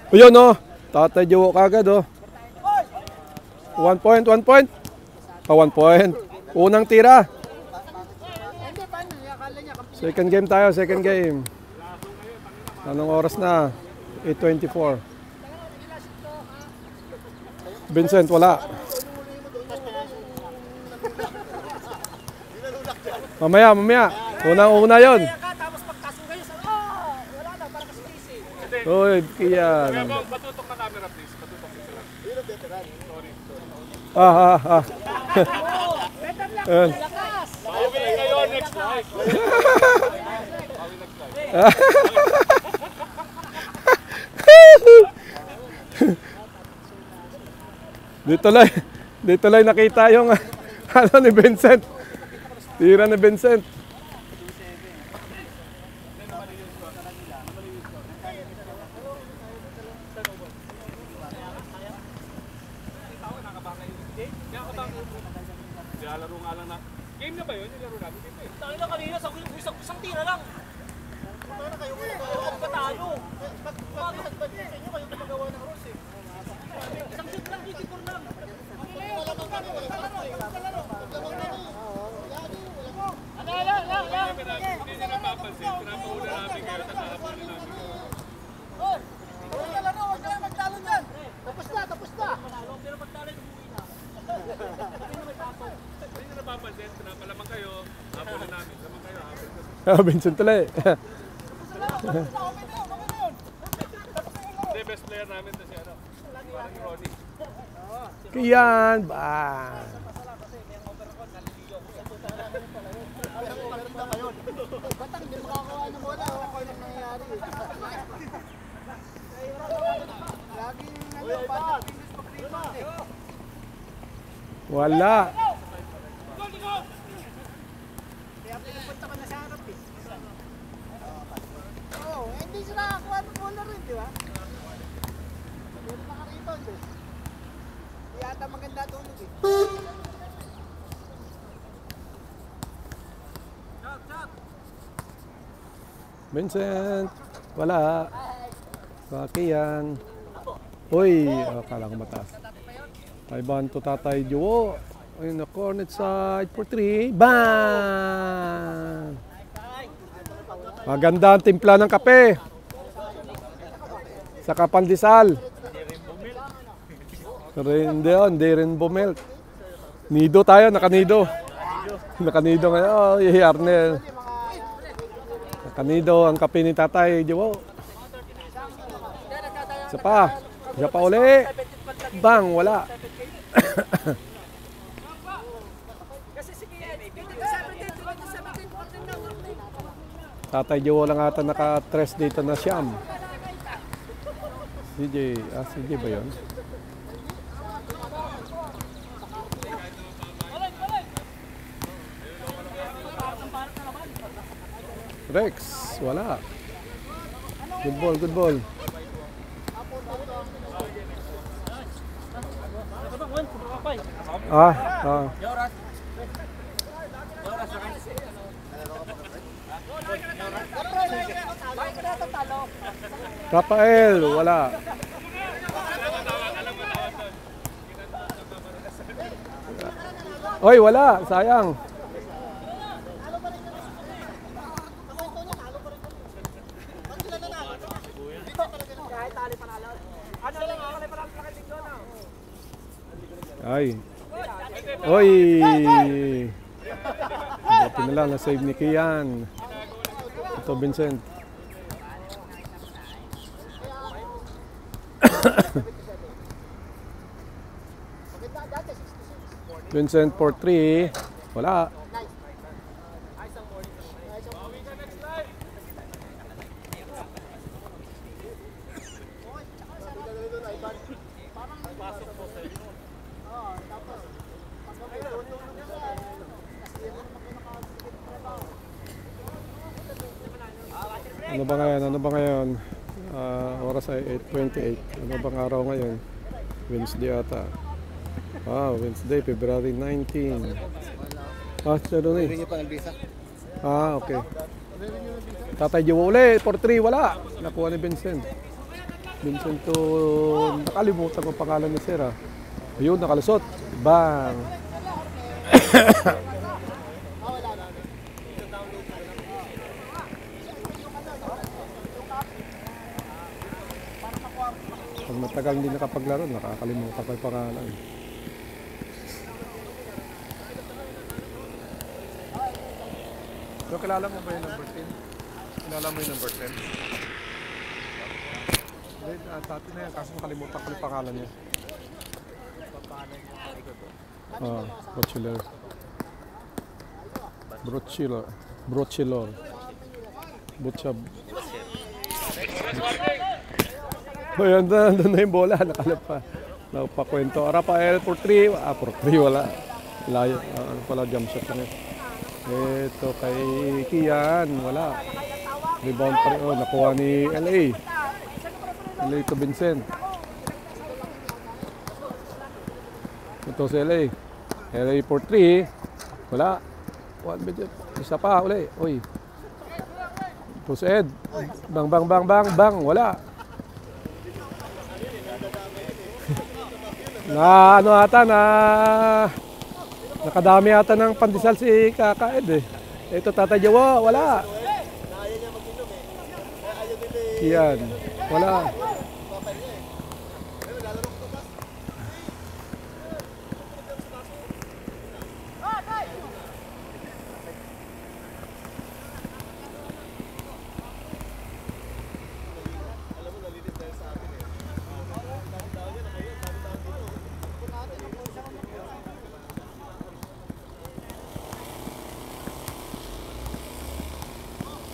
Ayun oh, tatayo kagad oh. 1 point, 1 point. 1 point. Unang tira. Second game tayo, second game. Anong oras na? 8:24. Vincent, wala. Mamaya. Unang-una yun. Uy, kiyan. Patutok na camera, please. Patutok na sila. Sorry. Pauwi kayo next time. Dito lang nakita yung ano ni Vincent. Tira ni Vincent. Laro nga lang na. Game na ba yun? Yung laro namin dito eh. Tayo lang kanina, isang tira lang. Paano kayo patalo? Pag-hagbad sa inyo, kayo gumagawa ng rules eh. Isang shoot lang, titikor lang. Hindi nila papansin. Pinapauna namin kayo. Tatahapunin namin kayo. Huwag ka laro, huwag ka magtalo dyan. Tapos na. Pero magtalo, umuwi na. Hindi nila papansin. Pinapalamang kayo. Hapunin namin. Lamang kayo. Vincent tuloy. Hindi, best player namin to si ano. Parang Ronnie. Kiyan ba? Batang, hindi makakawa ng bola. Ako yung nangyayari. Laging batang finish pag-rebound eh. Wala. Kaya pinupunta ka na sa harap eh. Oo, hindi sila nakakuha ng bola rin, di ba? Hindi naka-rebound eh. Hindi ata maganda tulog eh. Vincent, wala. Bakit yan? Uy, akala ko mataas. 5-1 to Tatay Duo. In the corner side for 3. Bang! Maganda ang timpla ng kape. Saka pandesal. Hindi rin bumilk. Nido tayo, nakanido. Nakanido ngayon. Oh, Arnel. Nakanido ang kape ni Tatay Duo. Isa pa uli. Bang, wala. Tatay Jowo lang ata naka-tres dito na siyam. CJ ba yun? Rex, wala. Good ball. Rafael, wala. Oy, wala, sayang. Ay. Oy. Buti na lang na-save ni Kian. Ito Vincent. Vincent for 3. Wala. Ano ba ngayon? Oras ay 8:28. Ano bang araw ngayon? Wednesday ata. Wednesday, February 19. Ano na eh? Ah, okay. Tatay Jowo uli, 4-3, wala. Nakuha ni Vincent. Vincent to, nakalimutan ko pangalan ni Sir. Ayun, nakalusot. Bang! Pag matagal hindi nakapaglaro, nakakalimutan ko yung pangalan. So, kilala mo ba yung number 10? Kilala mo yung number 10? Dati na yan, kaso nakalimutan ko yung pangalan niya. Brochiller. Brochiller. Brochiller. Butchab. Ayan, doon na yung bola. Nakalap pa. Nakapakwento. Rafael for 3. For 3 wala. Layo. Ano pala, jump shot na yun. Ito kay Kian. Wala. Rebound pa rin. Nakuha ni LA. LA to Vincent. Ito si LA. LA for 3. Wala. One minute. Isa pa. Uli. Uy. Ito si Ed. Bang, bang, bang, bang, bang. Wala. Na ano ata na nakadami ata ng pandesal si Kakaed eh. Ito Tatay Jowo, wala. Yan, wala.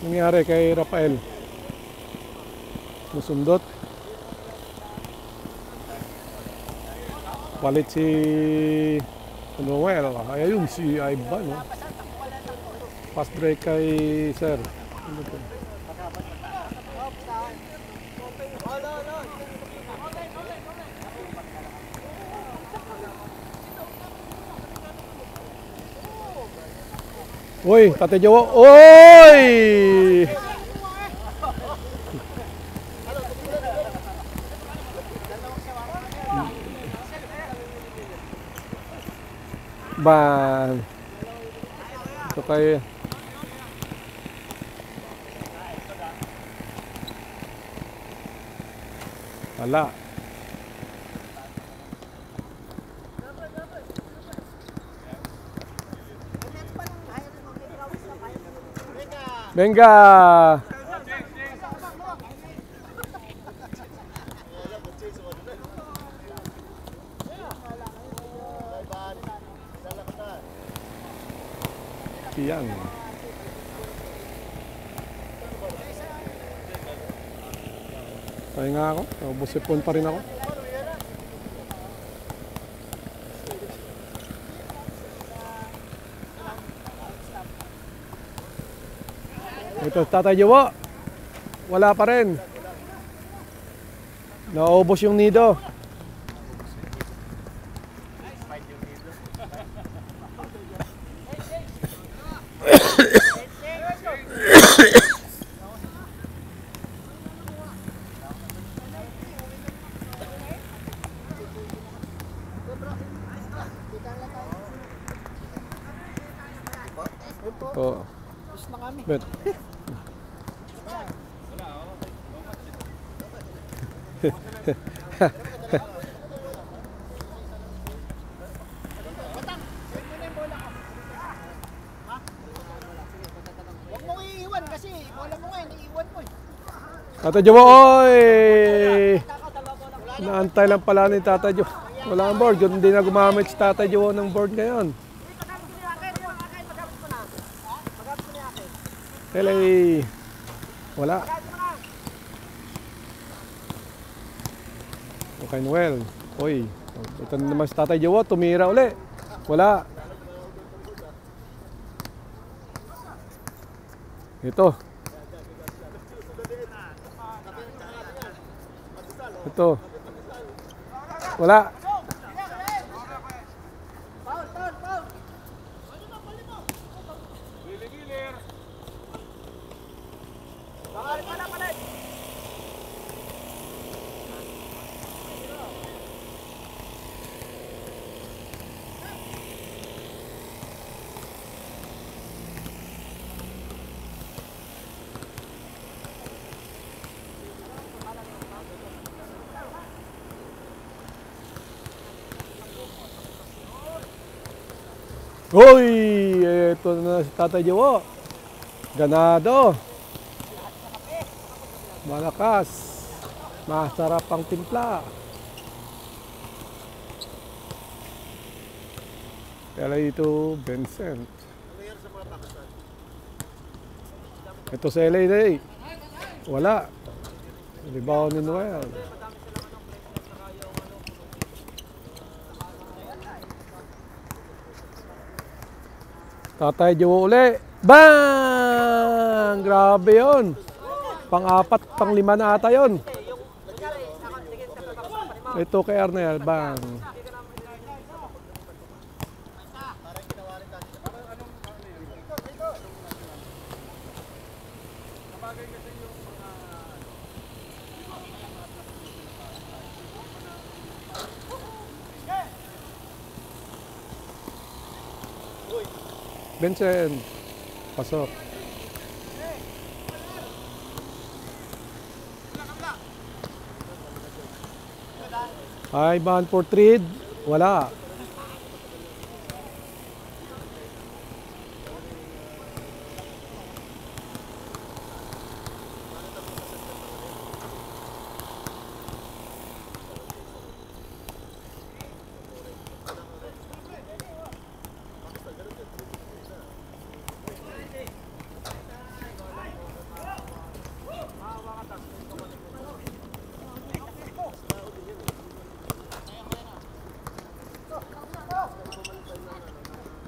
Nangyari kay Rafael. Nasundot. Palit si Noel. Ayun si Ivan. No? Fast break kay Sir. Ano to? Uy, Tatay Jowo. Uy! Ban. Ito kay wala. Venga. Yan. Kaya nga ako. Busipon pa rin ako. Ito, Tatay Jowo. Wala pa rin. Naubos yung nido. Ito. Bet. Huwag mong iiwan kasi bola mo nga, iniiwan mo eh. Tatay Jowo, oy! Naantay lang pala ni Tatay Jowo. Wala ang board. Hindi na gumamit si Tatay Jowo ng board ngayon. Helay! Wala. Okay, Noel. Oy. Ito na naman si Tatay Jowo. Tumira uli. Wala. Ito. Ito. Wala. Uy! Ito na si Tatay Jowo. Ganado. Malakas. Masarap ang timpla. Kaya ito, Vincent. Ito sa LA na eh. Wala. Rebound ni Noel. Tatay Jowo uli. Bang! Grabe yun. Pang-apat, pang-lima na ata yun. Ito kay Arnel. Bang! Vincent, pasok. Ay, ban for trade. Wala.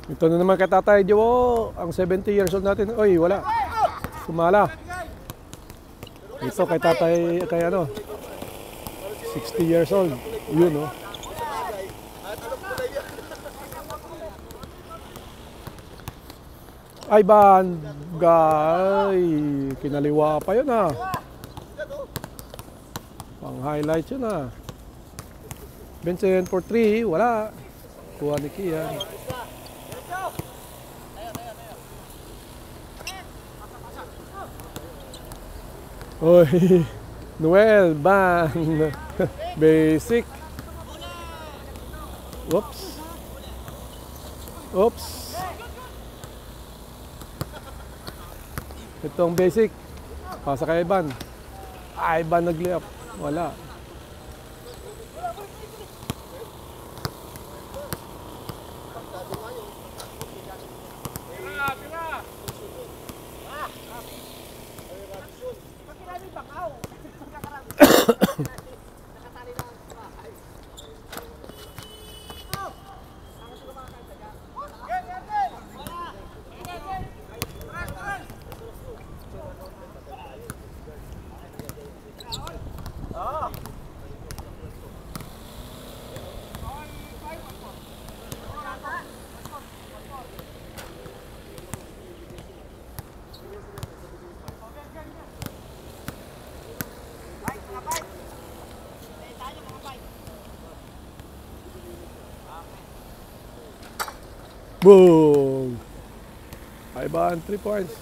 Ito na naman kay Tatay Jowo, ang 70 years old natin. Oy, wala. Sumala. Ito kay Tatay, kay ano, 60 years old. Yun, no? Ay, bagay. Kinaliwa pa yun, ha. Pang-highlight yun, ha. Vincent for 3, wala. Kuha ni Kian. Oy, Noel, bang! Basic. Oops. Oops. Itong basic. Pasa kay Ivan. Ivan nag-layup. Wala. Boom! Ivan, 3 points.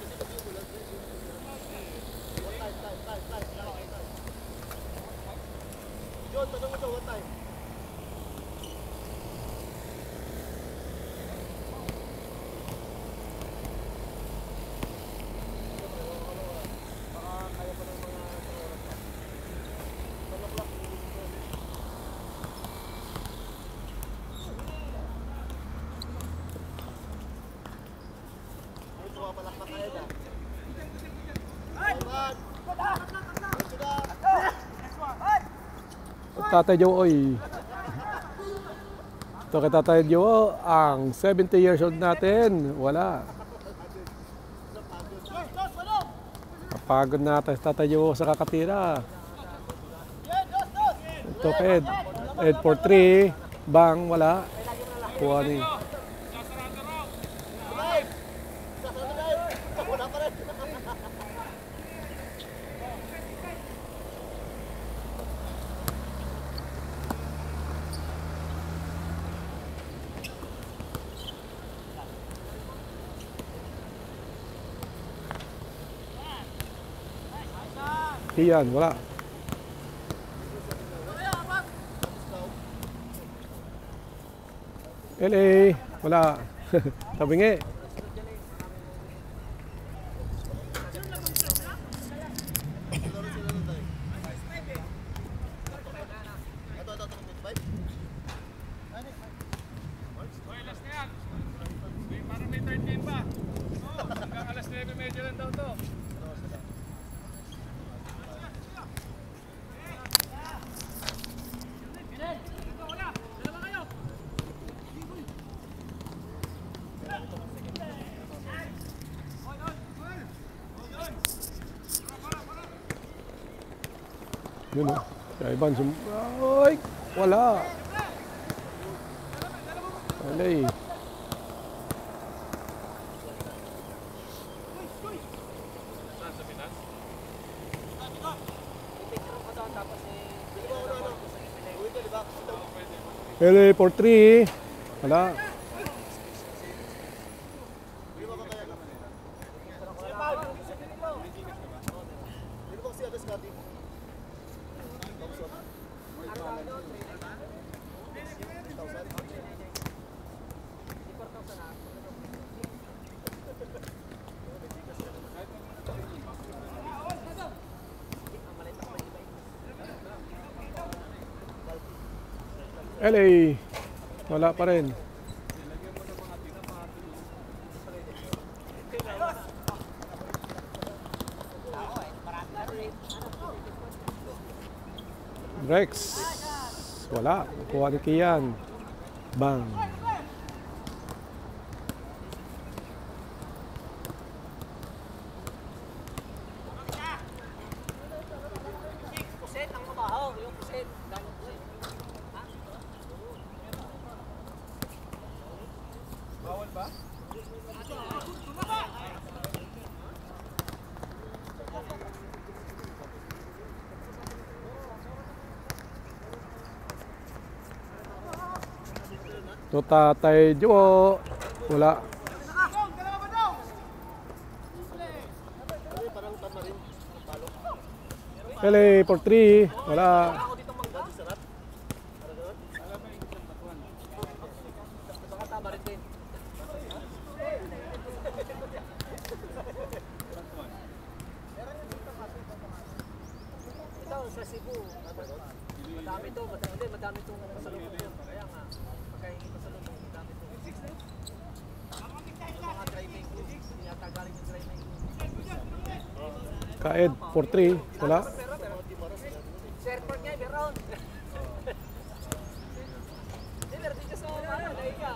Tatay Jowo, oy. Ito kay Tatay Jowo, ang 70 years old natin. Wala. Kapagod na tayo sa Tatay Jowo sa kakatira. Ito kay Ed for 3. Bang, wala. Kuha ni. Iyan, wala. LA, wala. Tabingi. Yun o. Kaya Ivan ay! Wala! Alay. LA for 3. Wala. LA. Wala pa rin. Rex. Wala. Kuha ni Kian. Bang. Puset ang mabahaw. Yung puset. Galing puset. Bawal ba? To Tatay Jo. Wala. LA for 3. Wala. Ito sa Cebu. Madami to, madami tong pasalubong. Kaya nga, pagkahingi pasalubong, madami to. Mga driving group, yata galing yung driving group. Kaed for 3. Wala. Airport nga, meron. Meron din ka sa mga, dahil ka.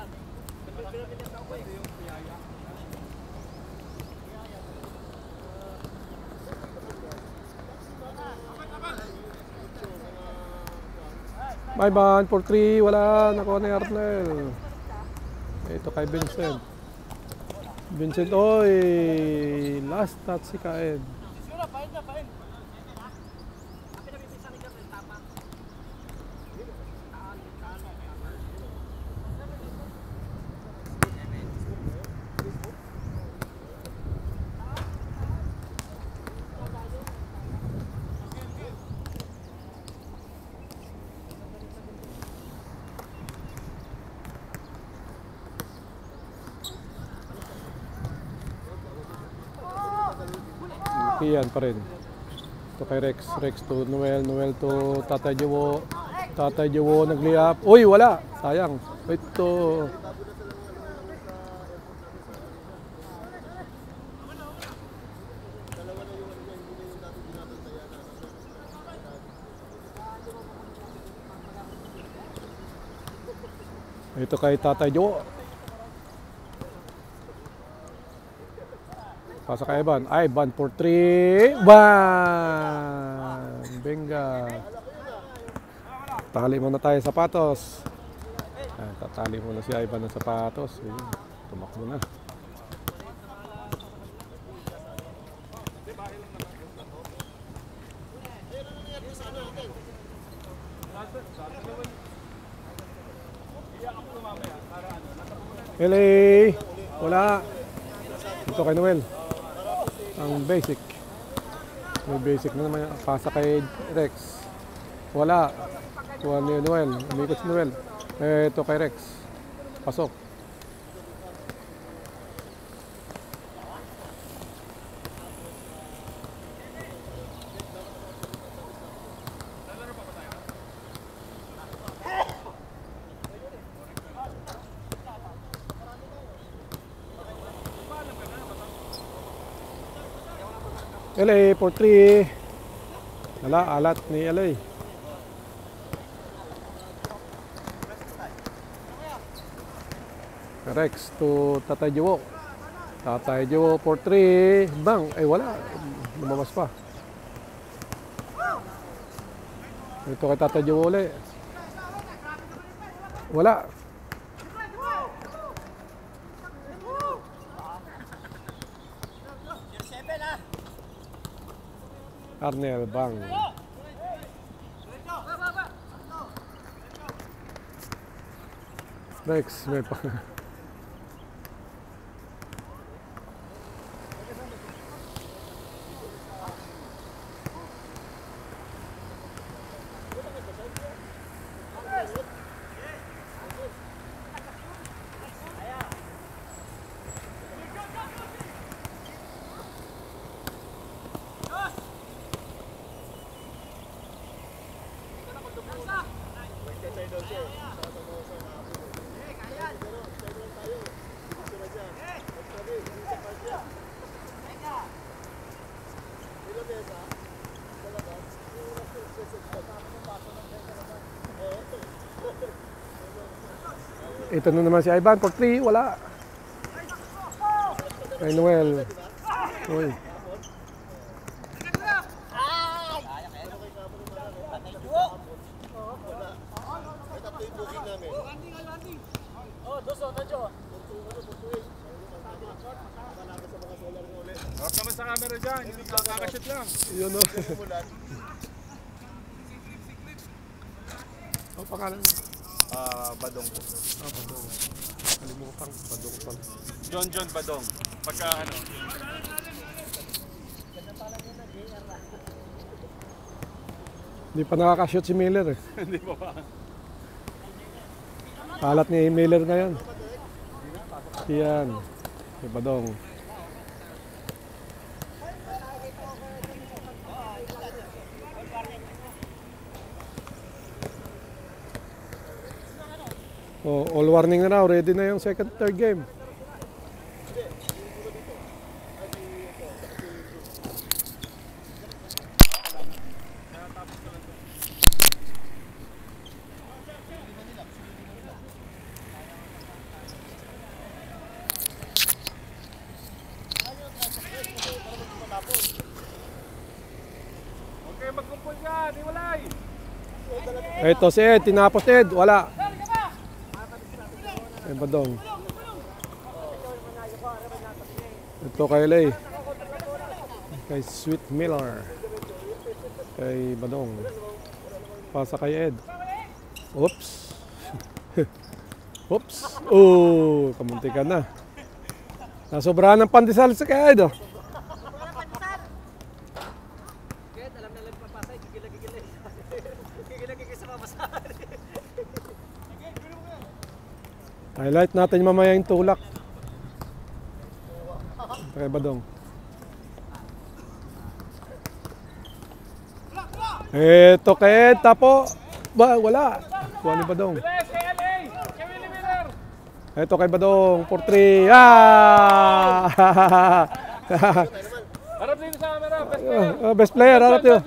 Bye ban for 3. Wala. Nakuha ni Arnel. Ito kay Vincent. Vincent, oy. Last touch si Kaed. Kian pa rin. Ito kay Rex. Rex to Noel. Noel to Tatay Jowo. Tatay Jowo nagliap. Uy, wala. Sayang. Ito. Ito kay Tatay Jowo. Pasa kay Ivan. Ivan for 3. Ban! Benga. Tali muna tayo sapatos. Tatali muna si Ivan ng sapatos. Tumakbo na. LA. Wala. Ito kay Noel. Ang basic. May basic na naman. Pasa kay Rex. Wala. Kuha ni Noel. Umikot si Noel. Ito kay Rex. Pasok. LA for 3. Wala, alat ni LA. Rex to Tatay Jiwo. Tatay Jiwo for 3. Bang, ay wala. Lumabas pa. Ito kay Tatay Jiwo ulit. Wala. Arnel Bang. Rex, may pa. Ito na naman si Ivan for 3, wala. Kay Noel. Uy. Harap naman sa camera dyan, hindi kakakashoot lang. Yun o. Ang pangalan? Badong po. Badong. Kalimutan, Badong pala. John Badong. Pagka ano. Hindi pa nakakashoot si Miller eh. Hindi pa ba? Alat ni Miller ngayon. Yan. Si Badong. Oh, all warning na raw. Ready na yung second, third game. Okay, magkumpul dyan, iwalay. Ito si Ed. Tinapos Ed. Wala. Kay Badong. Ito kay Lay. Kay Sweet Miller. Kay Badong. Pasa kay Ed. Oops. Oops. Oh, kamuntikan na. Nasobrahan ng pandesal sa kay Ed. Oh. Highlight natin mamaya yung tulak. Kay Badong. Eto kay Tapo. Wala. Kuha ni Badong. Bilis, kay LA! Kay Willie Miller! Eto kay Badong. For 3. Ah! Harap din sa camera, best player. Best player. Harap yun.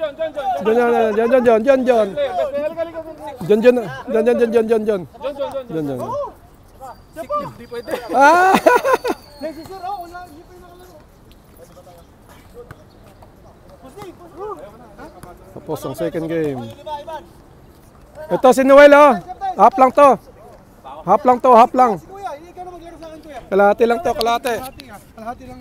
John. John. Best player, galing ka. John. Hindi pwede. Ah! Sir, wala. Hindi pa yung nakalaro. Tapos ang second game. Ito si Noel oh. Half lang to. Half lang. Si Kuya, hindi ka na maglaro sa akin, Kuya. Kalahati lang to, kalahati. Kalahati lang.